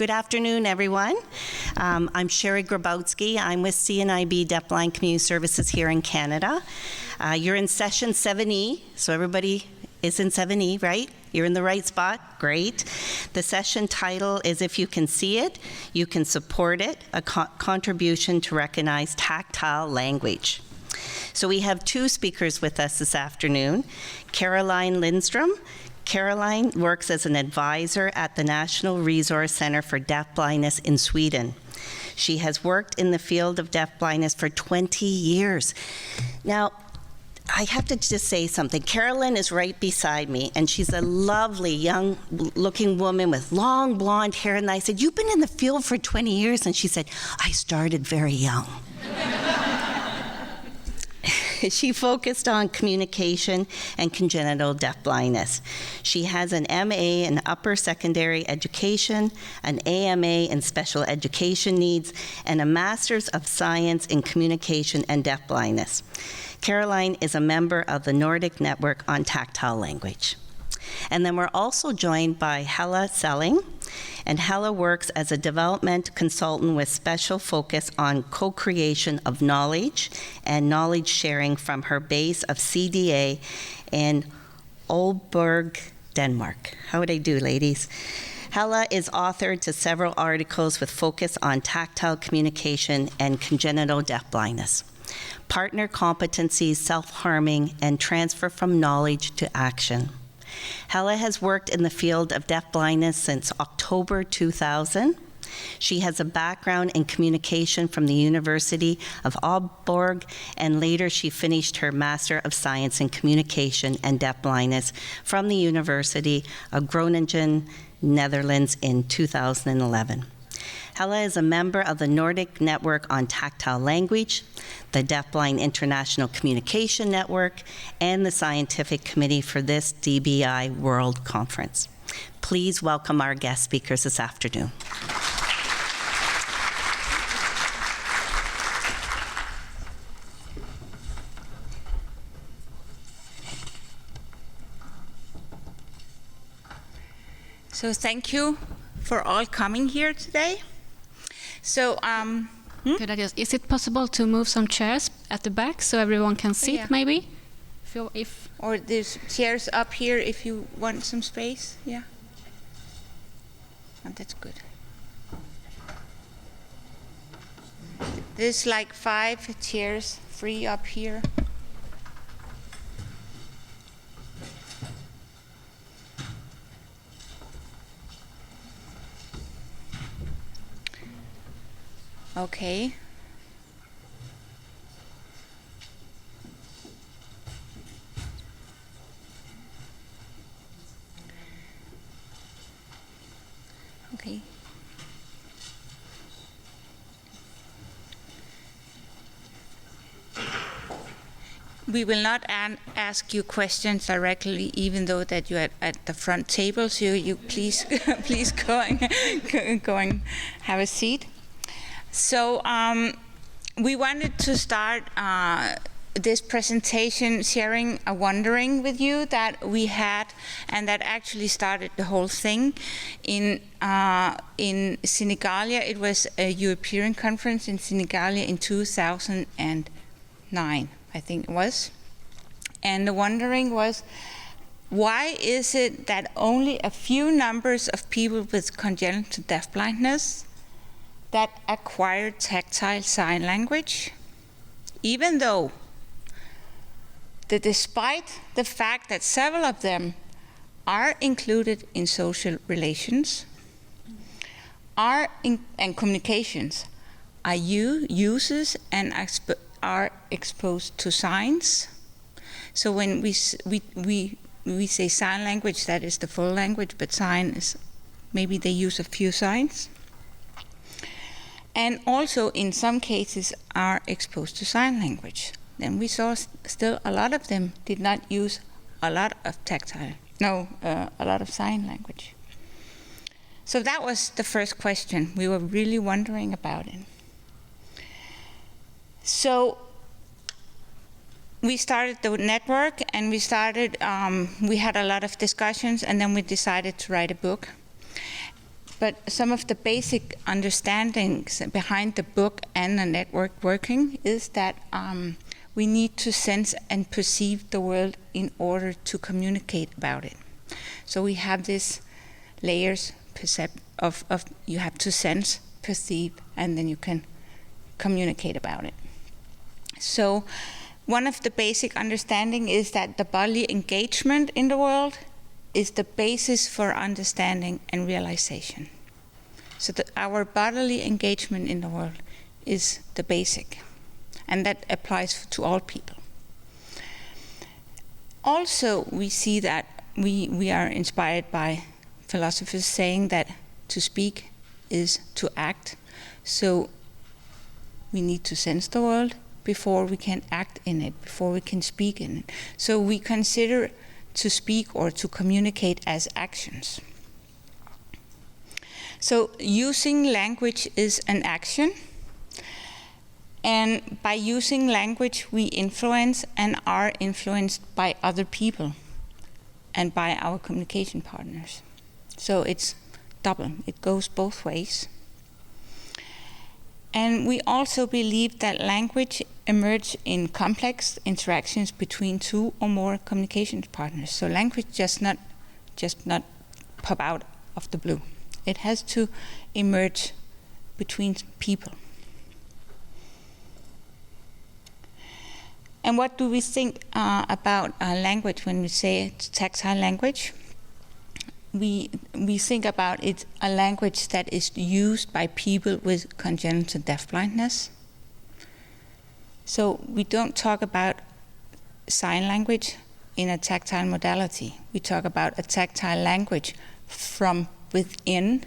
Good afternoon, everyone. I'm Sherry Grabowski. I'm with CNIB Deafblind Community Services here in Canada. You're in session 7E, so everybody is in 7E, right? You're in the right spot. Great. The session title is If You Can See It, You Can Support It, a contribution to recognize tactile language. So we have two speakers with us this afternoon. Caroline Lindstrom. Caroline works as an advisor at the National Resource Center for Deafblindness in Sweden. She has worked in the field of deafblindness for 20 years. Now, I have to just say something. Caroline is right beside me, and she's a lovely, young-looking woman with long blonde hair. And I said, "You've been in the field for 20 years?" And she said, "I started very young." She focused on communication and congenital deafblindness. She has an MA in upper secondary education, an AMA in special education needs, and a Master's of Science in Communication and Deafblindness. Caroline is a member of the Nordic network on tactile language. And then we're also joined by Hella Selling, and Hella works as a development consultant with special focus on co-creation of knowledge and knowledge sharing from her base of CDA in Aalborg, Denmark. How would I do, ladies? Hella is author to several articles with focus on tactile communication and congenital deafblindness, partner competencies, self-harming, and transfer from knowledge to action. Hella has worked in the field of deafblindness since October 2000. She has a background in communication from the University of Aalborg, and later she finished her Master of Science in Communication and Deafblindness from the University of Groningen, Netherlands in 2011. Hella is a member of the Nordic Network on Tactile Language, the Deafblind International Communication Network, and the Scientific Committee for this DBI World Conference. Please welcome our guest speakers this afternoon. So thank you for all coming here today. So, Could I just, is it possible to move some chairs at the back so everyone can sit, yeah. maybe? Or there's chairs up here if you want some space, yeah. And that's good. There's like 5 chairs free up here. Okay. Okay. We will not ask you questions directly, even though that you're at the front table. So you please, please go and have a seat. So we wanted to start this presentation sharing a wondering with you that we had, and that actually started the whole thing in Senegalia. It was a European conference in Senegalia in 2009, I think it was. And the wondering was, why is it that only a few numbers of people with congenital deafblindness that acquire tactile sign language, even though despite the fact that several of them are included in social relations, and communications, are uses and are exposed to signs. So when we say sign language, that is the full language, but sign is maybe they use a few signs. And also, in some cases, are exposed to sign language. Then we saw still a lot of them did not use a lot of a lot of sign language. So that was the first question. We were really wondering about it. So we started the network, and we had a lot of discussions, and then we decided to write a book. But some of the basic understandings behind the book and the network working is that we need to sense and perceive the world in order to communicate about it. So we have these layers of you have to sense, perceive, and then you can communicate about it. So one of the basic understanding is that the bodily engagement in the world is the basis for understanding and realization. So our bodily engagement in the world is the basic, and that applies to all people. Also, we see that we are inspired by philosophers saying that to speak is to act. So we need to sense the world before we can act in it, before we can speak in it. So we consider to speak or to communicate as actions. So using language is an action. And by using language, we influence and are influenced by other people and by our communication partners. So it's double. It goes both ways. And we also believe that language emerges in complex interactions between two or more communication partners. So language just not pop out of the blue. It has to emerge between people. And what do we think about language when we say tactile language? We think about it a language that is used by people with congenital deafblindness. So we don't talk about sign language in a tactile modality. We talk about a tactile language from within.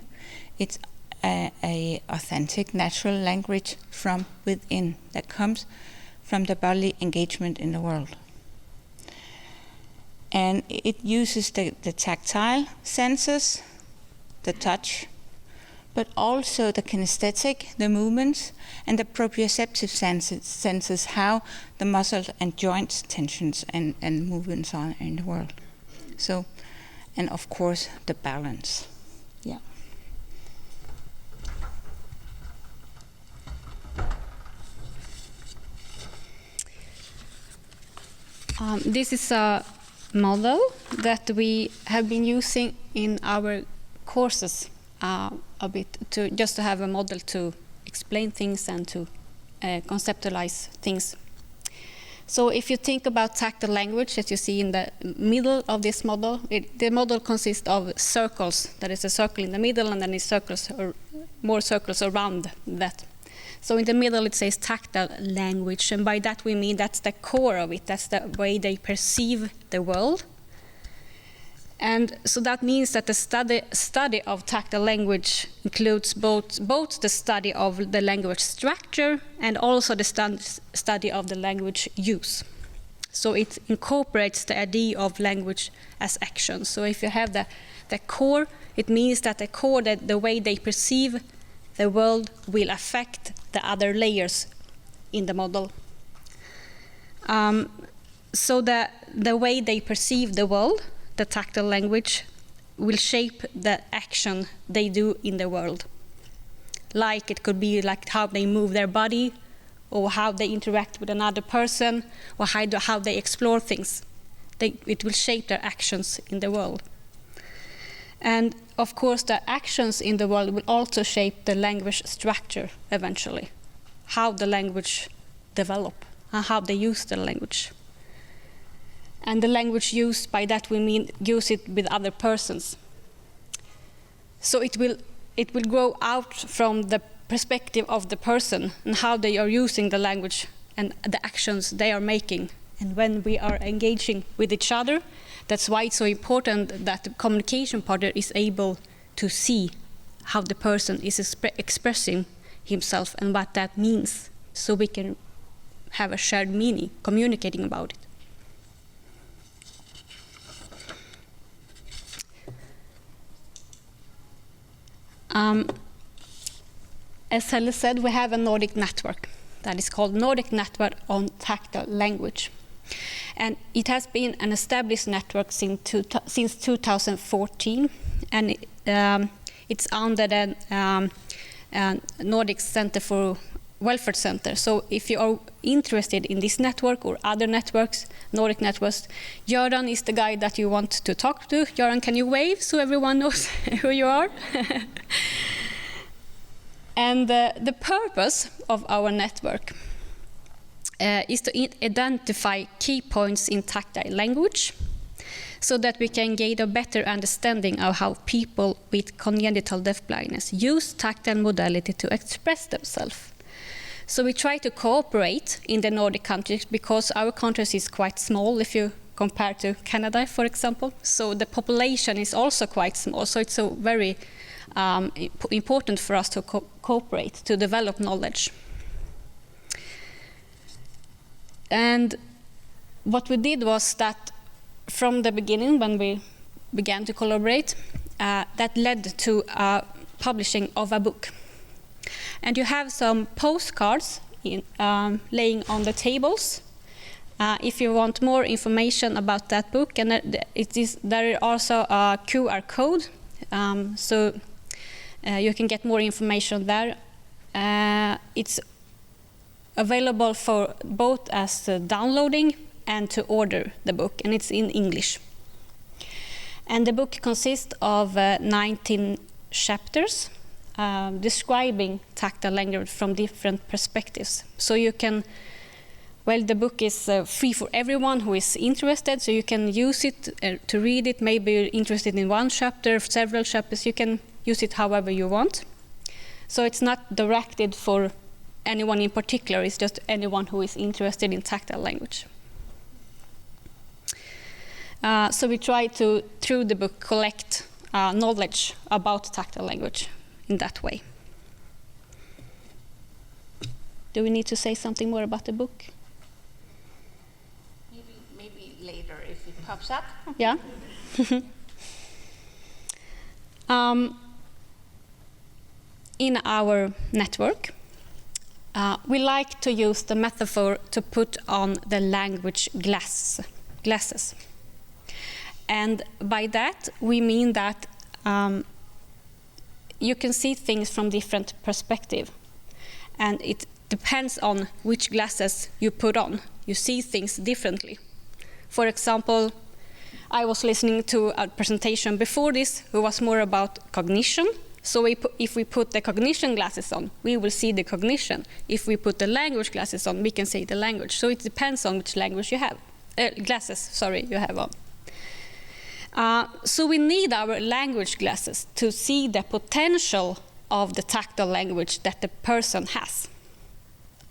It's a authentic, natural language from within that comes from the bodily engagement in the world. And it uses the tactile senses, the touch, but also the kinesthetic, the movements, and the proprioceptive senses, how the muscles and joints tensions and movements are in the world. So, and of course, the balance. Yeah. This is a model that we have been using in our courses a bit, just to have a model to explain things and to conceptualize things. So if you think about tactile language, as you see in the middle of this model, the model consists of circles. There is a circle in the middle, and then circles or more circles around that. So in the middle it says tactile language, and by that we mean that's the core of it. That's the way they perceive the world. And so that means that the study of tactile language includes both the study of the language structure and also the study of the language use. So it incorporates the idea of language as action. So if you have the core, it means that the core, the way they perceive the world, will affect the other layers in the model. So the way they perceive the world, the tactile language, will shape the action they do in the world. Like it could be like how they move their body, or how they interact with another person, or how they explore things. It will shape their actions in the world. And of course, the actions in the world will also shape the language structure eventually, how the language develop and how they use the language. And the language used, by that we mean use it with other persons. So it will grow out from the perspective of the person and how they are using the language and the actions they are making. And when we are engaging with each other, that's why it's so important that the communication partner is able to see how the person is expressing himself and what that means, so we can have a shared meaning, communicating about it. As Helle said, we have a Nordic network that is called Nordic Network on Tactile Language. And it has been an established network since 2014, and It's under the Nordic Center for Welfare Center. So if you are interested in this network or other networks, Nordic networks, Göran is the guy that you want to talk to. Göran, can you wave so everyone knows who you are? And the purpose of our network is to identify key points in tactile language so that we can gain a better understanding of how people with congenital deafblindness use tactile modality to express themselves. So we try to cooperate in the Nordic countries because our countries is quite small if you compare to Canada, for example. So the population is also quite small. So it's a very important for us to cooperate, to develop knowledge. And what we did was that from the beginning, when we began to collaborate, that led to publishing of a book. And you have some postcards laying on the tables. If you want more information about that book, and there is also a QR code, so you can get more information there. It's available for both as downloading and to order the book, and it's in English. And the book consists of 19 chapters describing tactile language from different perspectives. So you can, the book is free for everyone who is interested, so you can use it to read it. Maybe you're interested in one chapter, several chapters, you can use it however you want. So it's not directed for anyone in particular, it's just anyone who is interested in tactile language. So we try to, through the book, collect knowledge about tactile language in that way. Do we need to say something more about the book? Maybe later if it pops up. Yeah. In our network, we like to use the metaphor to put on the language glasses. And by that, we mean that you can see things from different perspectives. And it depends on which glasses you put on. You see things differently. For example, I was listening to a presentation before this who was more about cognition. So if we put the cognition glasses on, we will see the cognition. If we put the language glasses on, we can see the language. So it depends on which language you have, you have on. So we need our language glasses to see the potential of the tactile language that the person has.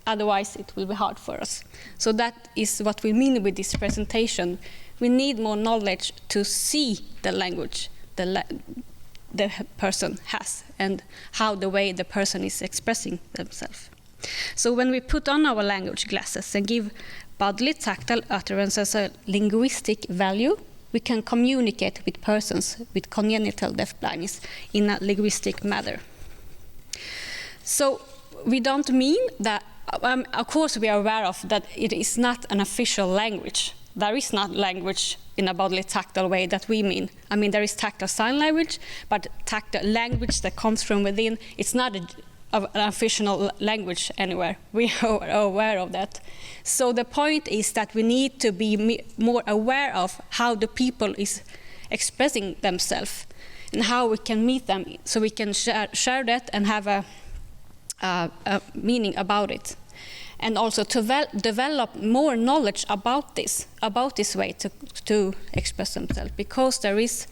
Otherwise, it will be hard for us. So that is what we mean with this presentation. We need more knowledge to see the language the person has and how the way the person is expressing themselves. So when we put on our language glasses and give bodily-tactile utterances a linguistic value, we can communicate with persons with congenital deafblindness in a linguistic manner. So we don't mean that, of course we are aware of that it is not an official language. There is not language in a bodily-tactile way that we mean. I mean, there is tactile sign language, but tactile language that comes from within, it's not an official language anywhere. We are aware of that. So the point is that we need to be more aware of how the people is expressing themselves and how we can meet them, so we can share that and have a meaning about it. And also to develop more knowledge about this way to express themselves, because there is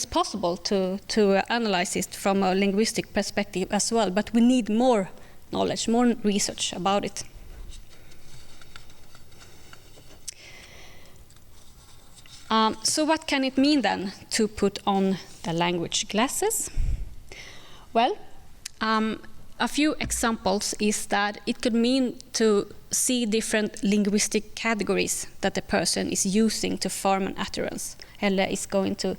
possible to analyze it from a linguistic perspective as well, but we need more knowledge, more research about it. So what can it mean then to put on the language glasses? Well, a few examples is that it could mean to see different linguistic categories that the person is using to form an utterance. Helle is going to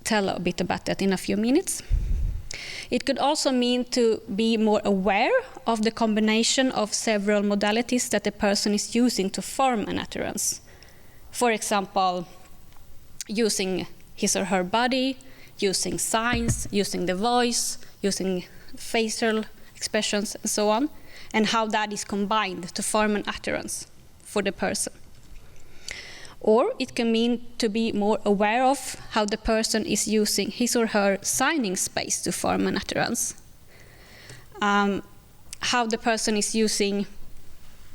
tell a bit about that in a few minutes. It could also mean to be more aware of the combination of several modalities that the person is using to form an utterance. For example, using his or her body, using signs, using the voice, using facial expressions, and so on, and how that is combined to form an utterance for the person. Or it can mean to be more aware of how the person is using his or her signing space to form an utterance. How the person is using,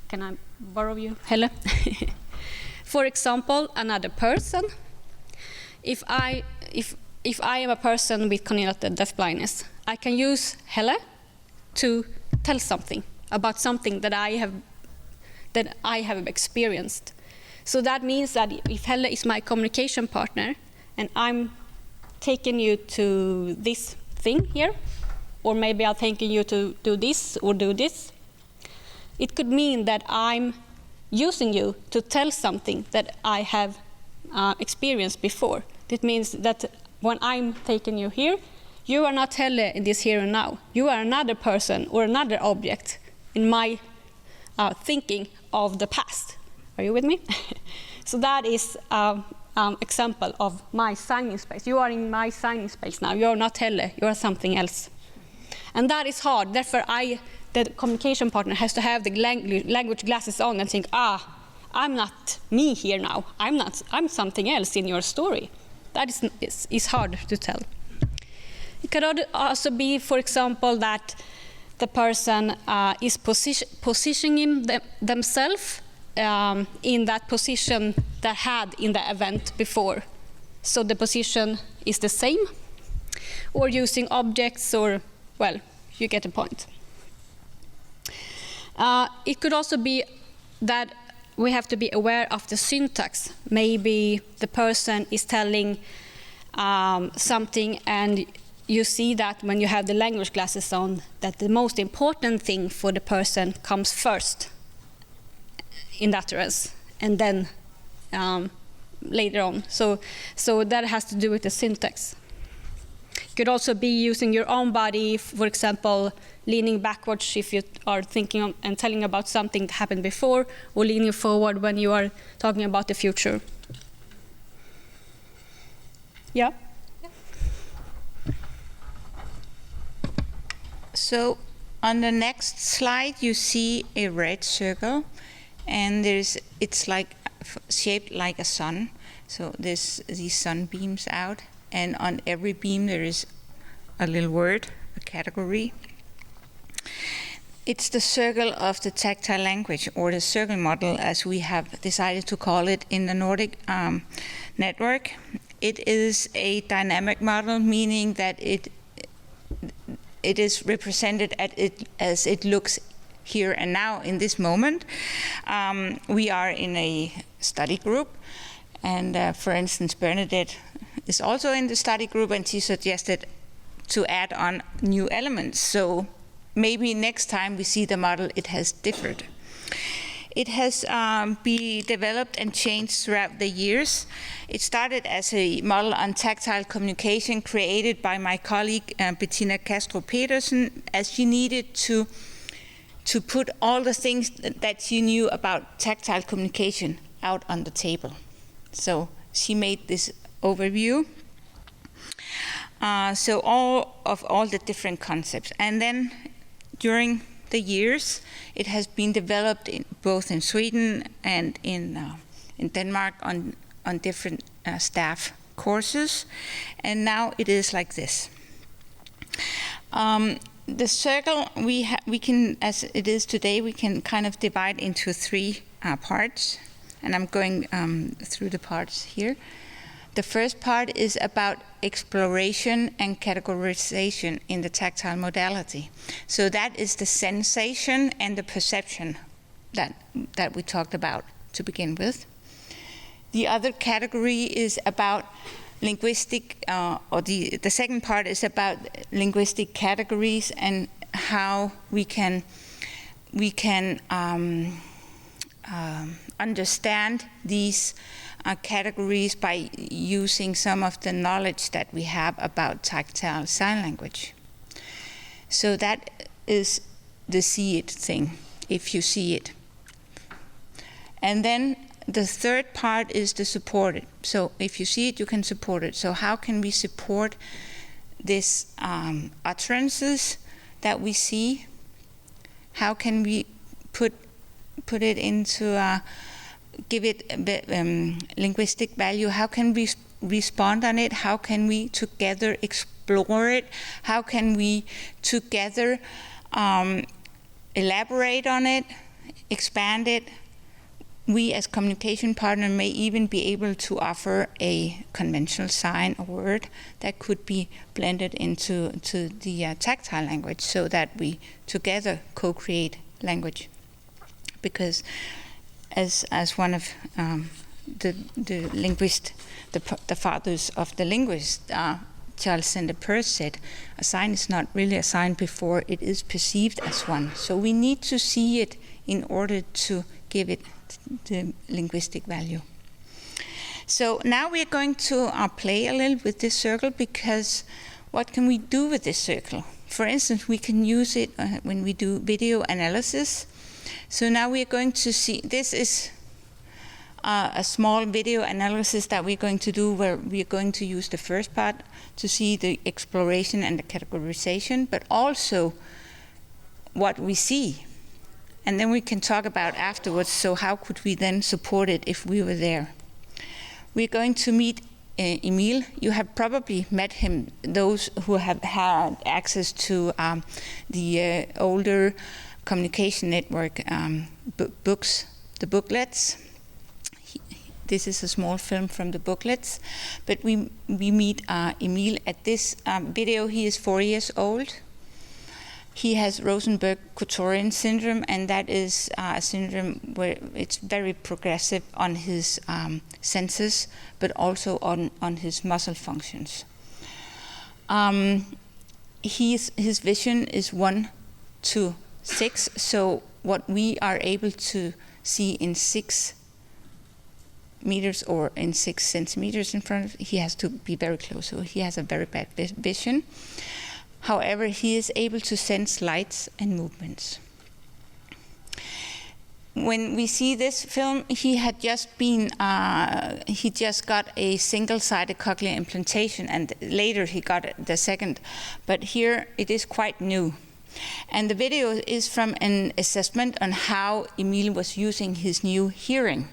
can I borrow you, Helle? For example, another person. If I am a person with congenital deafblindness, I can use Helle to tell something about something that I have experienced. So that means that if Helle is my communication partner and I'm taking you to this thing here, or maybe I'm taking you to do this or do this, it could mean that I'm using you to tell something that I have experienced before. It means that when I'm taking you here, you are not Helle in this here and now. You are another person or another object in my thinking of the past. Are you with me? So that is example of my signing space. You are in my signing space now. You are not Helle. You are something else. And that is hard. Therefore, the communication partner has to have the language glasses on and think, I'm not me here now. I'm something else in your story. That is hard to tell. It could also be, for example, that the person is positioning themselves in that position that had in the event before. So the position is the same, or using objects, or, well, you get the point. It could also be that we have to be aware of the syntax. Maybe the person is telling something, and you see that when you have the language glasses on, that the most important thing for the person comes first in the utterance, and then later on. So that has to do with the syntax. You could also be using your own body, for example, leaning backwards if you are thinking and telling about something that happened before, or leaning forward when you are talking about the future. Yeah? So on the next slide, you see a red circle, and it's like shaped like a sun. So these sun beams out, and on every beam there is a little word, a category. It's the circle of the tactile language, or the circle model, as we have decided to call it in the Nordic network. It is a dynamic model, meaning that it is represented as it looks here and now in this moment. We are in a study group, and for instance, Bernadette is also in the study group, and she suggested to add on new elements. So maybe next time we see the model, it has differed. It has been developed and changed throughout the years. It started as a model on tactile communication created by my colleague Bettina Castro-Petersen, as she needed to put all the things that she knew about tactile communication out on the table. So she made this overview. So all the different concepts. And then during the years, it has been developed both in Sweden and in Denmark on different staff courses, and now it is like this. The circle we can, as it is today, we can kind of divide into three parts, and I'm going through the parts here. The first part is about exploration and categorization in the tactile modality. So that is the sensation and the perception that we talked about to begin with. The other category is about linguistic, or the second part is about linguistic categories and how we can understand these categories by using some of the knowledge that we have about tactile sign language. So that is the see it thing, if you see it. And then the third part is the supported. So if you see it, you can support it. So how can we support this utterances that we see? How can we put it into, give it a bit, linguistic value? How can we respond on it? How can we together explore it? How can we together elaborate on it, expand it? We as communication partner may even be able to offer a conventional sign or word that could be blended into the tactile language, so that we together co-create language. Because as one of the linguists, the fathers of the linguist, Charles Sanders said, a sign is not really a sign before it is perceived as one. So we need to see it in order to give it the linguistic value. So now we are going to play a little with this circle, because what can we do with this circle? For instance, we can use it when we do video analysis. So now we are going to see, this is a small video analysis that we're going to do, where we're going to use the first part to see the exploration and the categorization, but also what we see. And then we can talk about afterwards, so how could we then support it if we were there? We're going to meet Emil. You have probably met him, those who have had access to the older communication network books, the booklets. This is a small film from the booklets, but we meet Emil at this video. He is 4 years old. He has Rosenberg-Couturian syndrome, and that is a syndrome where it's very progressive on his senses, but also on his muscle functions. His vision is 1 to 6, so what we are able to see in 6 meters or in 6 centimeters in front of him, he has to be very close, so he has a very bad vision. However, he is able to sense lights and movements. When we see this film, he had just been, he just got a single-sided cochlear implantation, and later he got the second. But here it is quite new. And the video is from an assessment on how Emil was using his new hearing.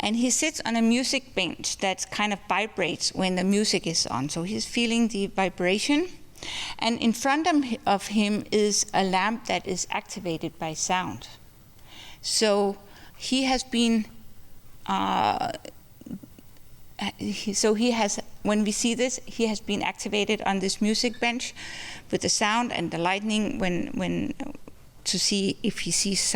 And he sits on a music bench that kind of vibrates when the music is on. So he's feeling the vibration. And in front of him is a lamp that is activated by sound. So he has been, when we see this, he has been activated on this music bench with the sound and the lightning when to see if he sees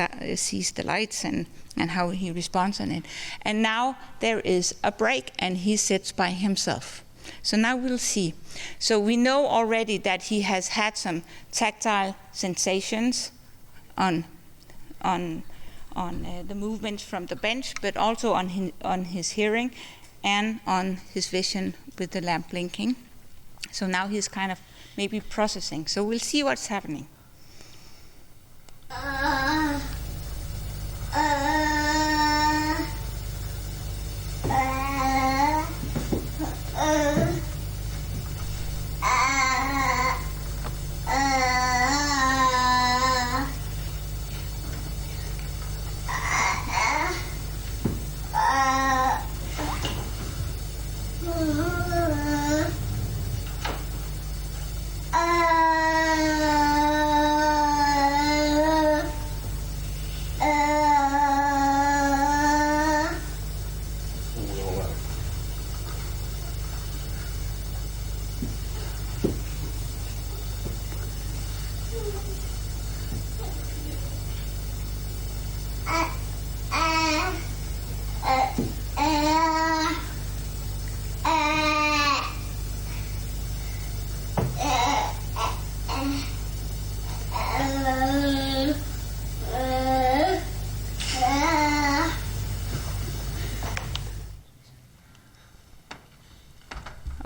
the lights and how he responds on it. And now there is a break and he sits by himself. So now we'll see. So we know already that he has had some tactile sensations on the movements from the bench, but also on his hearing and on his vision with the lamp blinking. So now he's kind of maybe processing. So we'll see what's happening.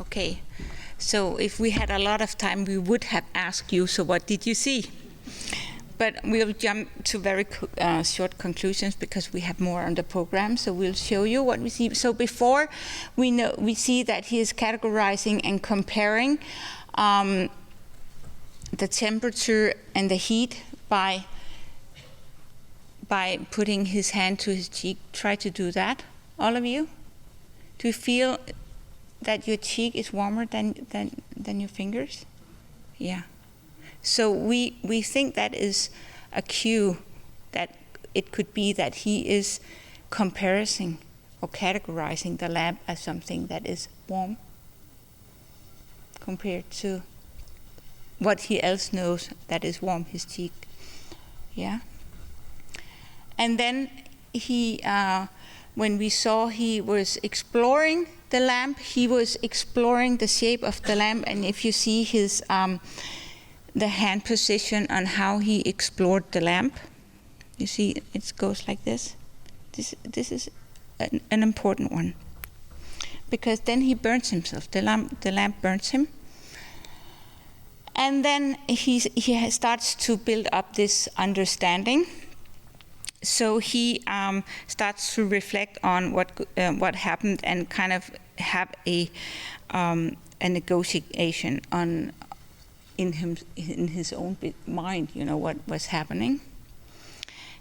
Okay, so if we had a lot of time, we would have asked you, so what did you see? but we'll jump to very short conclusions because we have more on the program. So we'll show you what we see. So before we see that he is categorizing and comparing the temperature and the heat by putting his hand to his cheek. Try to do that, all of you. Do you feel that your cheek is warmer than your fingers? Yeah. So we think that is a cue that it could be that he is comparing or categorizing the lamp as something that is warm compared to what he else knows that is warm, his cheek. Yeah. And then he, when we saw he was exploring the lamp, he was exploring the shape of the lamp, and if you see his the hand position on how he explored the lamp, you see it goes like this. This is an important one, because then he burns himself. The lamp burns him, and then he starts to build up this understanding. So he starts to reflect on what happened and kind of have a negotiation in his own mind, what was happening.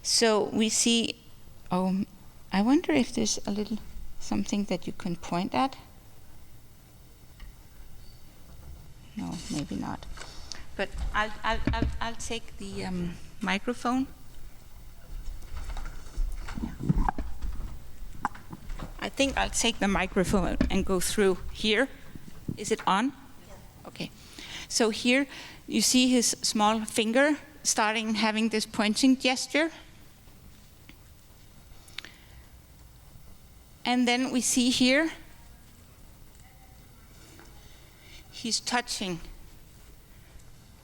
So we see. I wonder if there's a little something that you can point at. No, maybe not. But I'll take the microphone. I think I'll take the microphone and go through here. Is it on? Yeah. Okay. So here you see his small finger starting having this pointing gesture. And then we see here he's touching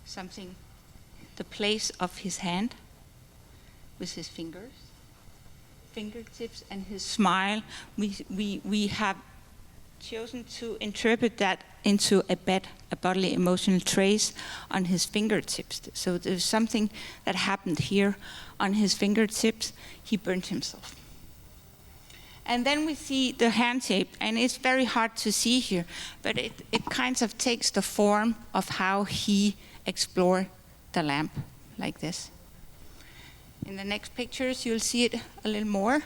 something, the place of his hand with his fingertips, and his smile. We have chosen to interpret that into a bodily emotional trace on his fingertips. So there's something that happened here on his fingertips. He burned himself. And then we see the hand shape, and it's very hard to see here, but it kind of takes the form of how he explored the lamp, like this. In the next pictures, you'll see it a little more.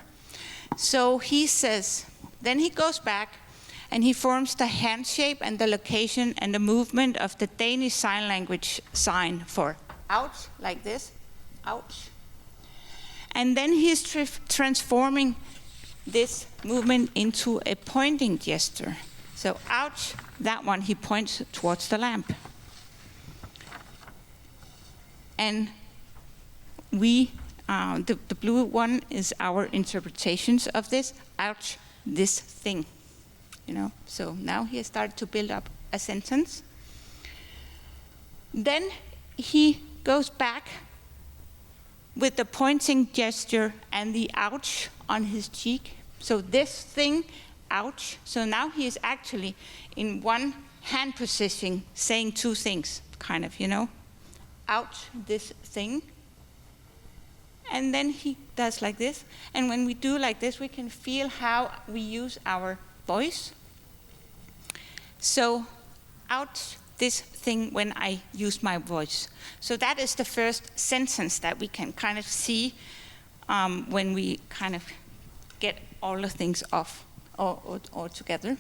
So he says, then he goes back and he forms the hand shape and the location and the movement of the Danish sign language sign for ouch, like this, ouch. And then he's transforming this movement into a pointing gesture. So ouch, that one he points towards the lamp. And we, the blue one is our interpretations of this, ouch, this thing. So now he has started to build up a sentence. Then he goes back with the pointing gesture and the ouch on his cheek. So this thing, ouch. So now he is actually in one hand position saying two things, kind of, ouch, this thing. And then he does like this. And when we do like this, we can feel how we use our voice. So, ouch, this thing when I use my voice. So that is the first sentence that we can kind of see when we kind of get all the things off or together.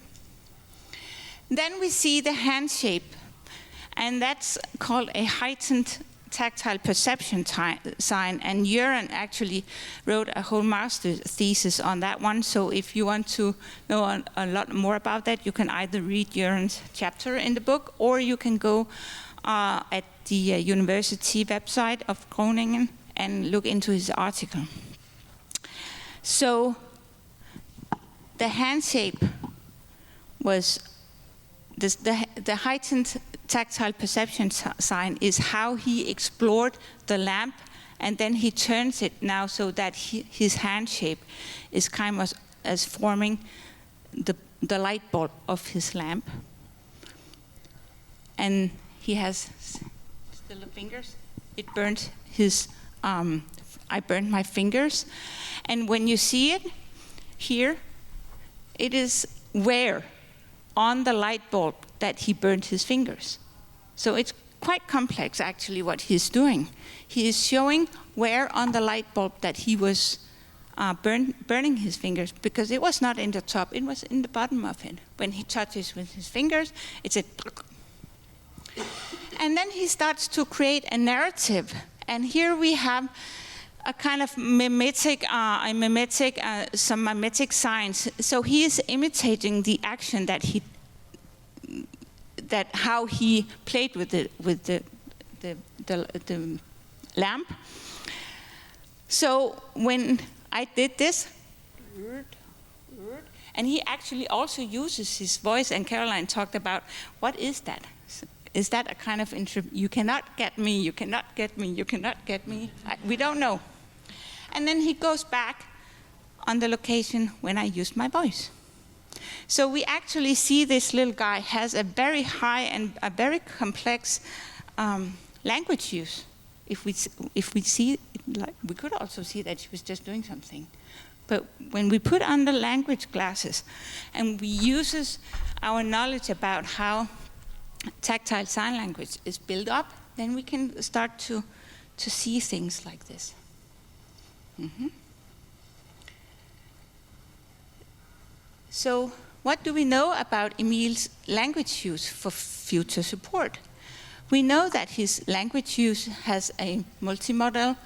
Then we see the hand shape, and that's called a heightened tactile perception sign, and Jørgen actually wrote a whole master thesis on that one. So if you want to know a lot more about that, you can either read Jørgen's chapter in the book, or you can go at the university website of Groningen and look into his article. So the hand shape was the heightened tactile perception sign is how he explored the lamp, and then he turns it now so that his hand shape is kind of as forming the light bulb of his lamp. And he has still the fingers. it burned his, I burned my fingers. And when you see it here, it is where on the light bulb that he burned his fingers. So it's quite complex, actually, what he's doing. He is showing where on the light bulb that he was burning his fingers, because it was not in the top, it was in the bottom of it. When he touches with his fingers, it's a... And then he starts to create a narrative. And here we have a kind of some mimetic signs. So he is imitating the action how he played with the lamp. So when I did this, and he actually also uses his voice, and Caroline talked about, what is that? Is that a kind of, you cannot get me, you cannot get me, you cannot get me? We don't know. And then he goes back on the location when I used my voice. So we actually see this little guy has a very high and a very complex language use. If we see, we could also see that he was just doing something. But when we put on the language glasses and we use our knowledge about how tactile sign language is built up, then we can start to see things like this. Mm-hmm. So what do we know about Emil's language use for future support? We know that his language use has a multimodal,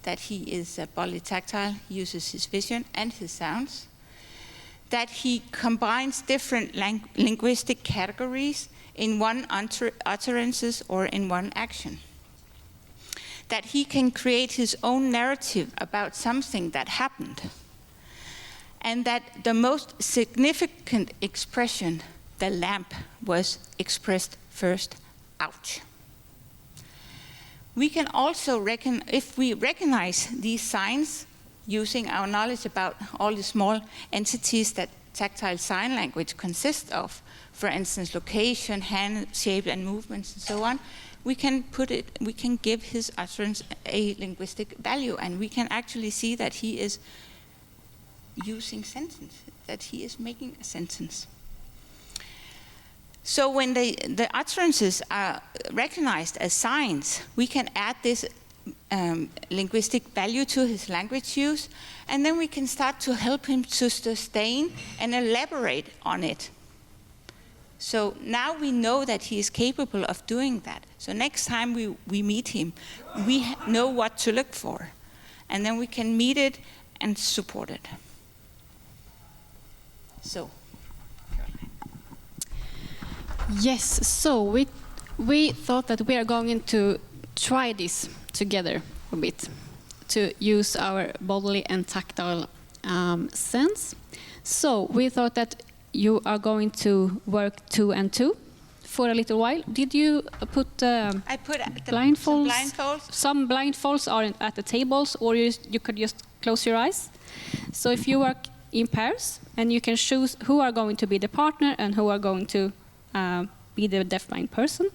that he is bodily-tactile, uses his vision and his sounds, that he combines different linguistic categories in one utterances or in one action, that he can create his own narrative about something that happened, and that the most significant expression, the lamp, was expressed first, ouch. We can also if we recognize these signs using our knowledge about all the small entities that tactile sign language consists of, for instance, location, hand shape and movements and so on, we can give his utterance a linguistic value, and we can actually see that he is using sentence, that he is making a sentence. So when the utterances are recognized as signs, we can add this linguistic value to his language use, and then we can start to help him to sustain and elaborate on it. So now we know that he is capable of doing that. So next time we meet him, we know what to look for, and then we can meet it and support it. So, Caroline. Yes, so we thought that we are going to try this together a bit, to use our bodily and tactile sense. So we thought that you are going to work 2 and 2 for a little while. Did you put I put blindfolds? Some blindfolds. Some blindfolds are at the tables, or you could just close your eyes. So if you work in pairs, and you can choose who are going to be the partner and who are going to be the deafblind person.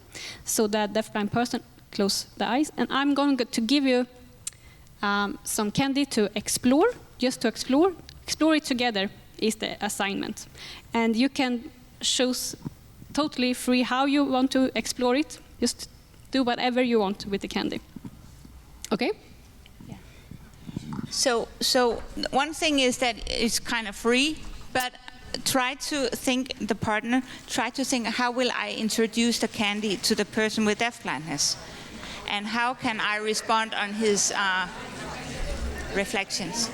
So that deafblind person close the eyes, and I'm going to give you some candy to explore, just to explore. Explore it together is the assignment. And you can choose totally free how you want to explore it. Just do whatever you want with the candy. Okay? Yeah. So one thing is that it's kind of free, but try to think, the partner, try to think, how will I introduce the candy to the person with deafblindness? And how can I respond on his reflections?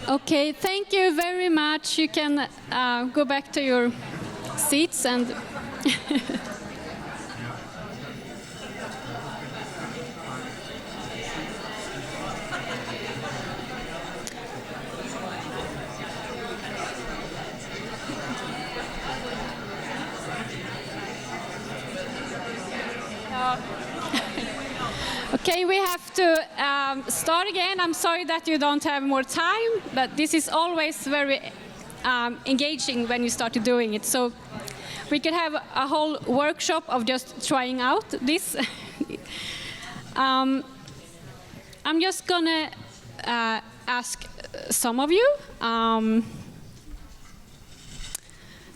Okay, thank you very much. You can go back to your seats and okay, we have to start again. I'm sorry that you don't have more time, but this is always very engaging when you start doing it. So we could have a whole workshop of just trying out this. I'm just gonna ask some of you.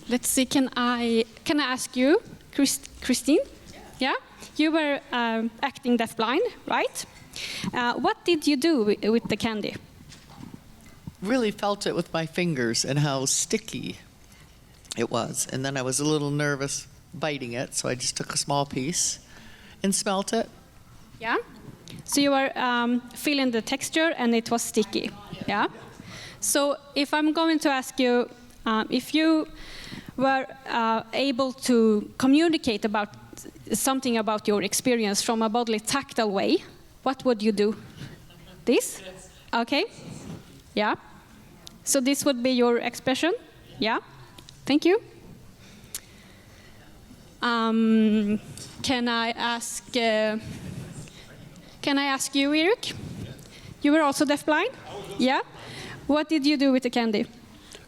Let's see. Can I ask you, Christine? Yeah. You were acting deafblind, right? What did you do with the candy? Really felt it with my fingers and how sticky it was. And then I was a little nervous biting it, so I just took a small piece and smelt it. Yeah? So you were feeling the texture and it was sticky, yeah? So if I'm going to ask you, if you were able to communicate about something about your experience from a bodily-tactile way, what would you do? This? Okay. Yeah. So this would be your expression? Yeah. Thank you. Can I ask you, Erik? You were also deafblind? Yeah. What did you do with the candy?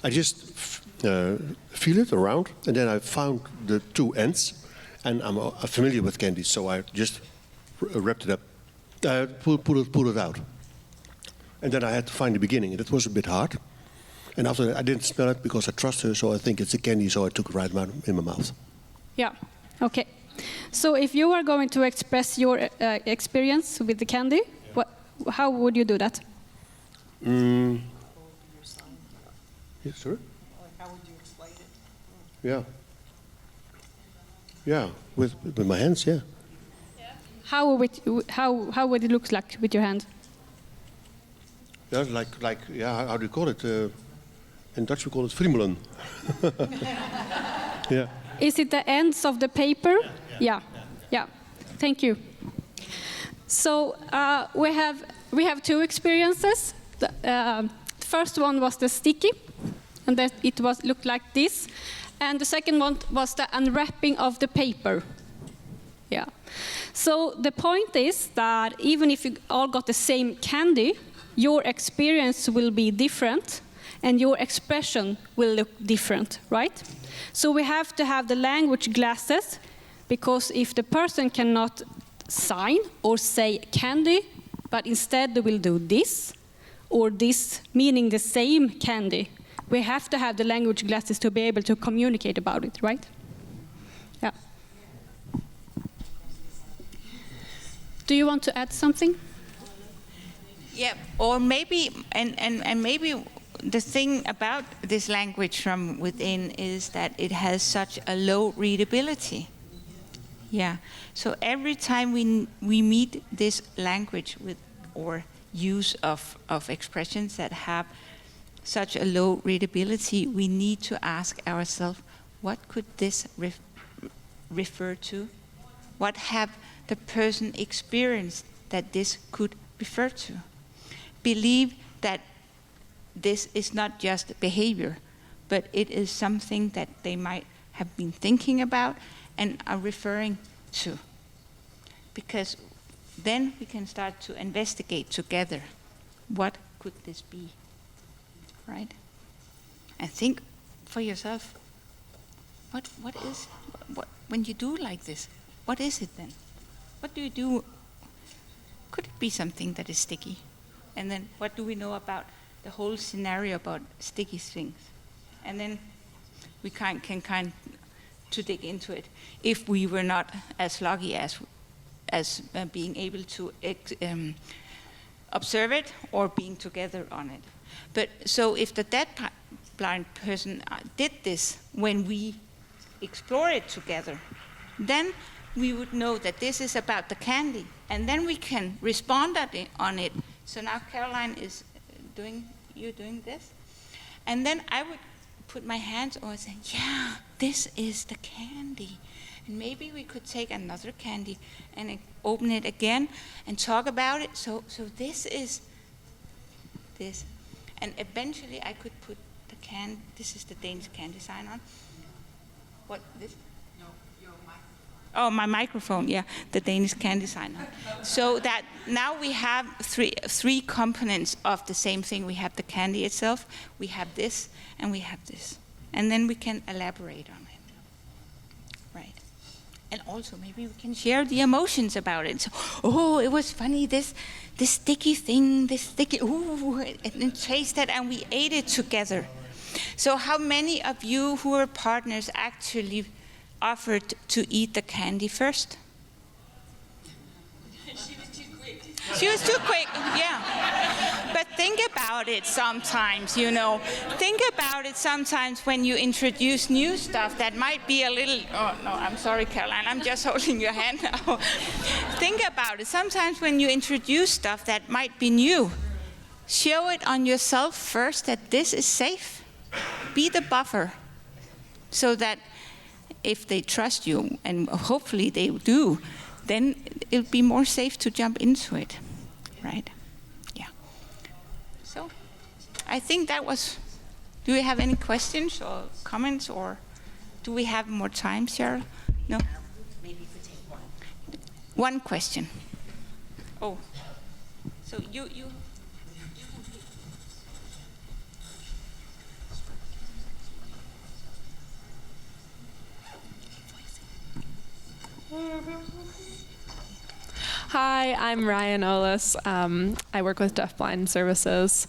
I just feel it around, and then I found the two ends. And I'm familiar with candy, so I just wrapped it up, pulled it out. And then I had to find the beginning, and it was a bit hard. And after that, I didn't smell it because I trust her, so I think it's a candy, so I took it right in my mouth. Yeah, okay. So if you were going to express your experience with the candy, how would you do that? Yes, sir? How would you explain it? Yeah. Yeah, with my hands, yeah. How would it look like with your hand? Yeah, like yeah, how do you call it? In Dutch we call it friemelen. Yeah. Is it the ends of the paper? Yeah. Thank you. So we have two experiences. The first one was the sticky, and that it looked like this. And the second one was the unwrapping of the paper. Yeah. So the point is that even if you all got the same candy, your experience will be different and your expression will look different, right? So we have to have the language glasses, because if the person cannot sign or say candy, but instead they will do this or this, meaning the same candy, we have to have the language glasses to be able to communicate about it, right? Yeah. Do you want to add something? Yeah, or maybe, and maybe the thing about this language from within is that it has such a low readability. Yeah, so every time we meet this language with or use of expressions that have such a low readability, we need to ask ourselves, what could this refer to? What have the person experienced that this could refer to? Believe that this is not just behavior, but it is something that they might have been thinking about and are referring to. Because then we can start to investigate together, what could this be, right? And think for yourself, what when you do like this, what is it then? What do you do? Could it be something that is sticky? And then what do we know about the whole scenario about sticky things? And then we can to dig into it if we were not as lucky as being able to observe it or being together on it. But so if the blind person did this when we explore it together, then we would know that this is about the candy, and then we can respond on it. So now Caroline is doing this, and then I would put my hands on and say, yeah, this is the candy. And maybe we could take another candy and open it again and talk about it. So this is this. And eventually I could put the this is the Danish candy sign on. What, this? No, your microphone. Oh, my microphone, yeah, the Danish candy sign on. So that now we have three components of the same thing. We have the candy itself, we have this, and we have this. And then we can elaborate on it. Right. And also maybe we can share the emotions about it. So, oh, it was funny, this sticky thing, ooh, and taste it, and we ate it together. So how many of you who are partners actually offered to eat the candy first? She was too quick, yeah. But think about it sometimes, you know. Think about it sometimes when you introduce new stuff that might be a little, oh no, I'm sorry, Caroline, I'm just holding your hand now. Think about it. Sometimes when you introduce stuff that might be new, show it on yourself first that this is safe. Be the buffer so that if they trust you, and hopefully they do, then it'll be more safe to jump into it, right? Yeah. So I think that was, do we have any questions or comments, or do we have more time, Cheryl? No? Maybe you could take one. One question. Oh, so you. Hi, I'm Ryan Olis. I work with Deafblind Services.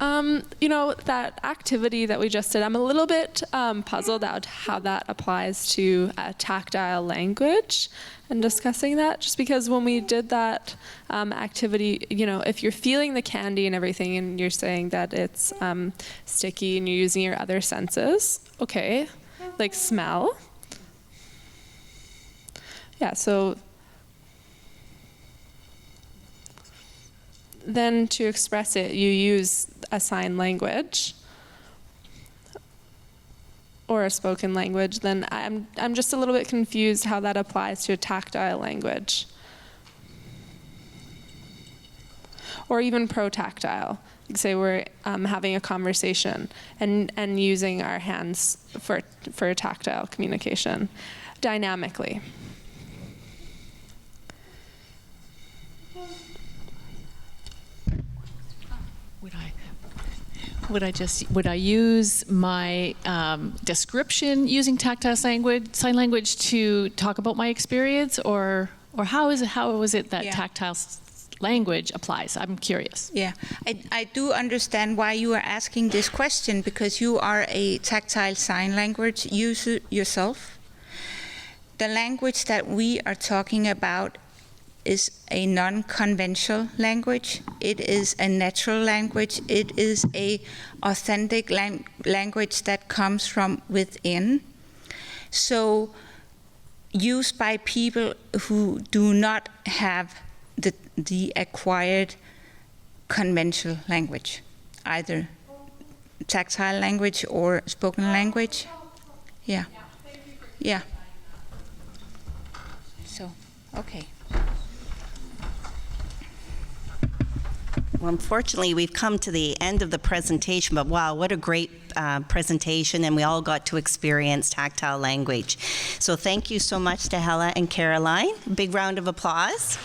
You know, that activity that we just did, I'm a little bit puzzled out how that applies to tactile language and discussing that, just because when we did that activity, you know, if you're feeling the candy and everything and you're saying that it's sticky and you're using your other senses, okay, like smell. Yeah, so then to express it, you use a sign language or a spoken language. Then I'm just a little bit confused how that applies to a tactile language. Or even protactile. Like say we're having a conversation and using our hands for tactile communication dynamically. Would I use my description using tactile sign language to talk about my experience, or how is it that tactile language applies? I'm curious. Yeah, I do understand why you are asking this question, because you are a tactile sign language user yourself. The language that we are talking about is a non-conventional language. It is a natural language. It is a authentic language that comes from within. So used by people who do not have the acquired conventional language, either tactile language or spoken language. Yeah. Yeah. So, okay. Well, unfortunately, we've come to the end of the presentation, but wow, what a great presentation, and we all got to experience tactile language. So thank you so much to Hella and Caroline. Big round of applause.